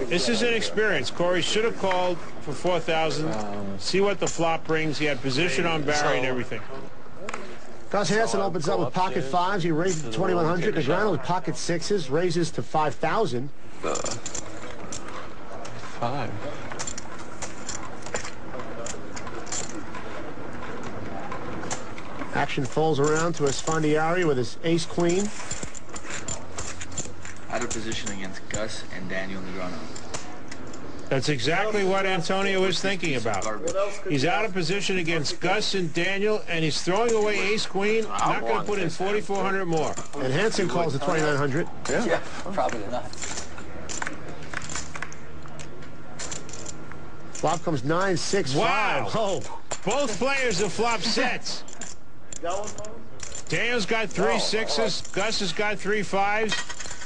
This is inexperience. Corey should have called for 4,000. See what the flop brings. He had position on Barry and everything. Gus Hansen opens up with pocket fives. He raises to 2,100. Negrano with pocket sixes raises to 5,000. 5. Action folds around to Esfandiari with his ace-queen. Out of position against Gus and Daniel Negrano. That's exactly what Antonio is thinking about. He's out of position against Gus and Daniel, and he's throwing away ace-queen. Not going to put in 4,400 more. And Hansen calls the 2,900. Yeah, probably not. Flop comes 9, 6, 5. Wow. Oh. Both players have flopped sets. Daniel's got 3 sixes. Gus has got 3 fives.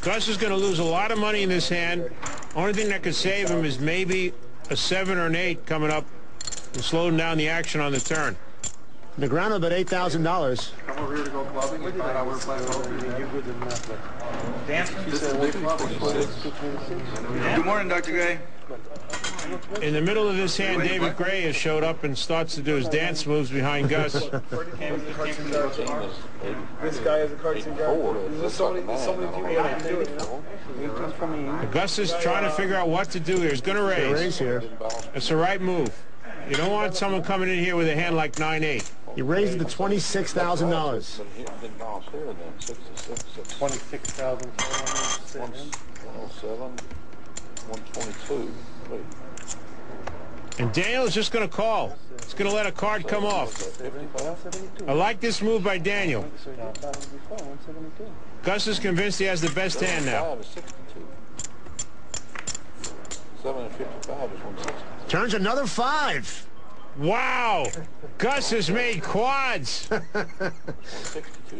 Gus is going to lose a lot of money in this hand. Only thing that could save him is maybe a 7 or an 8 coming up and slowing down the action on the turn. Negrano bet $8,000. Come over here to go clubbing and find out where to play poker. Good morning, Dr. Gray. In the middle of this hand, David Gray has showed up and starts to do his dance moves behind Gus. This guy is a cartoon guy. There's so many people that can do it, you know? Gus is trying to figure out what to do here. He's going to raise. Here. It's the right move. You don't want someone coming in here with a hand like 9-8. He raised it to $26,000. 26,000. 107, 122. Wait. And Daniel is just going to call. He's going to let a card come off. I like this move by Daniel. Gus is convinced he has the best hand now. 7 and 55 is 160. Turns another 5. Wow! Gus has made quads.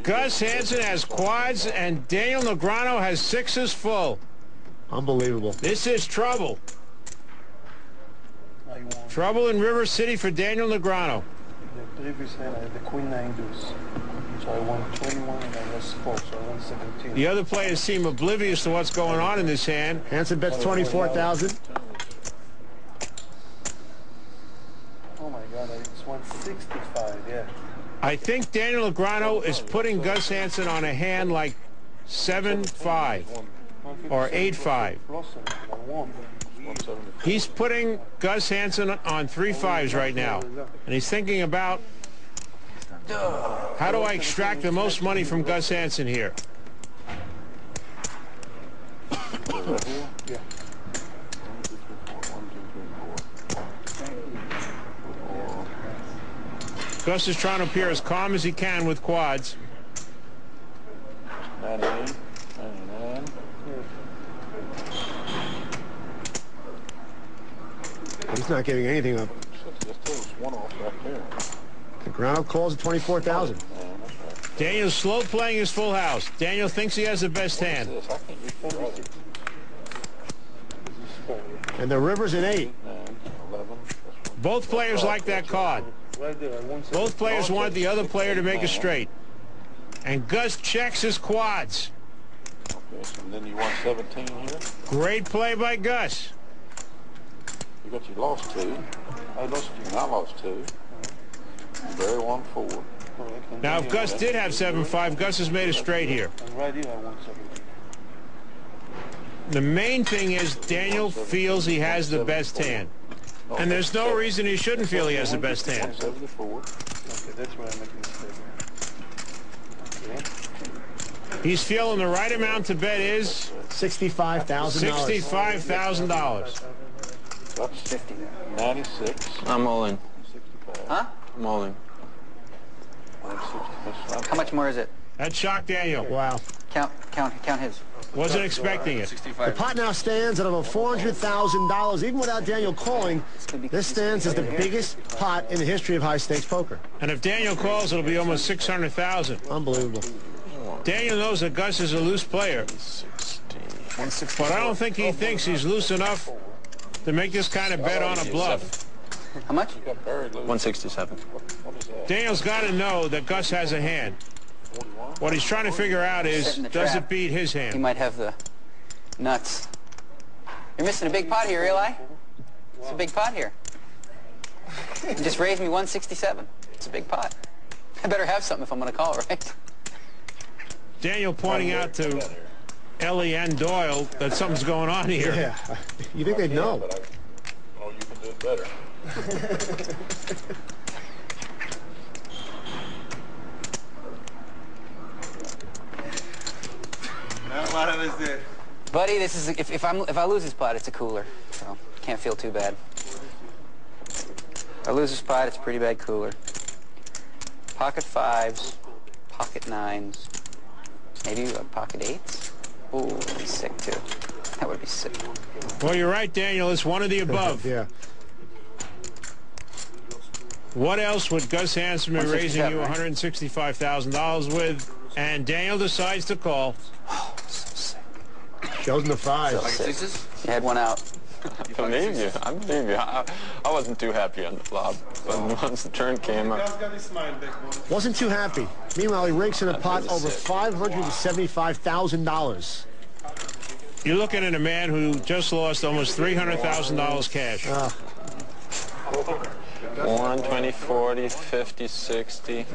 Gus Hansen has quads, and Daniel Negrano has sixes full. Unbelievable. This is trouble. Trouble in River City for Daniel Negrano. The previous hand, I had the queen 9 deuce. So I won 21 and I lost 4, so I won 17. The other players seem oblivious to what's going on in this hand. Hansen bets 24,000. Oh my God, it's 165, yeah. I think Daniel Negrano is putting Gus Hansen on a hand like 7-5 or 8-5. He's putting Gus Hansen on 3 5s right now, and he's thinking about how do I extract the most money from Gus Hansen here. Gus is trying to appear as calm as he can with quads. 98, 99. He's not giving anything up. One off right there. Negrano calls at 24,000. Daniel's slow playing his full house. Daniel thinks he has the best hand. And the river's an 8. Both players like that card. Both players want the other player to make a straight. And Gus checks his quads. Okay, so then you won 17 here. Great play by Gus. You got you lost 2. I lost 2. And I lost 2. Barry won 4. Now, if Gus did have 7-5, Gus has made a straight here. Right here, I won 17. The main thing is Daniel feels he has the best hand. And there's no reason he shouldn't feel he has the best hand. Okay, that's where I'm making a mistake. Okay. He's feeling the right amount to bet is $65,000. $65,000. That's 50. 96. I'm all in. 65. Huh? I'm all in. How much more is it? That shocked Daniel. Wow. Count his. Wasn't expecting it. The pot now stands at about $400,000. Even without Daniel calling, this stands as the biggest pot in the history of high-stakes poker. And if Daniel calls, it'll be almost $600,000. Unbelievable. Daniel knows that Gus is a loose player. But I don't think he thinks he's loose enough to make this kind of bet on a bluff. How much? 167. Daniel's got to know that Gus has a hand. What he's trying to figure out is, does it beat his He hand? might have the nuts. You're missing a big pot here, Eli. It's a big pot here. You just raised me 167. It's a big pot. I better have something if I'm going to call, right? Daniel pointing out to Ellie and Doyle that something's going on here. Yeah. You think they'd know? But I know you can do it better. Not a lot of us did. Buddy, this is if I lose this pot, it's a cooler, so can't feel too bad. If I lose this pot, it's a pretty bad cooler. Pocket 5s, pocket 9s, maybe a pocket 8s. Ooh, that'd be sick too. That would be sick. Well, you're right, Daniel. It's one of the above. Yeah. What else would Gus Hansen be raising you right? $165,000 with? And Daniel decides to call. Oh, so sick. Shows in the 5s. Pocket sixes? You had one out. I believe you. I believe you. I wasn't too happy on the flop, but once the turn came up, Wasn't too happy. Meanwhile, he rakes in a pot was over sick. $575,000. You're looking at a man who just lost almost $300,000 cash. 1, 20, 40, 50, 60,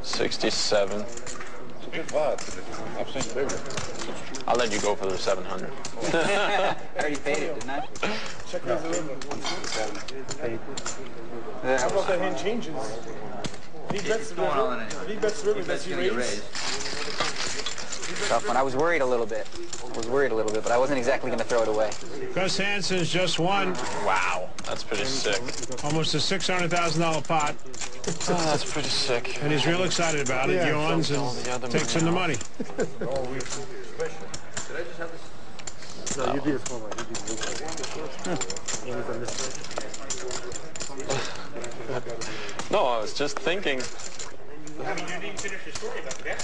67. Good pot. I've seen bigger. I'll let you go for the 700. I already paid it, didn't I? How about that hand changes? If he bets the Going on in river, it. if he bets the river, He does bet's he gonna get raise? raised. Tough one. I was worried a little bit. But I wasn't exactly going to throw it away. Gus Hansen's just won Wow, that's pretty sick. almost a $600,000 pot, Oh, that's pretty sick. and he's real excited about it. Yeah. Yawns and takes in the money. No, you beat us one way. You beat No, I was just thinking. I mean, you didn't finish your story about the bet.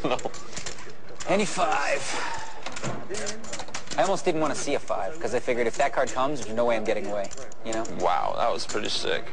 No. Any 5. I almost didn't want to see a 5 because I figured if that card comes, there's no way I'm getting away. You know? Wow, that was pretty sick.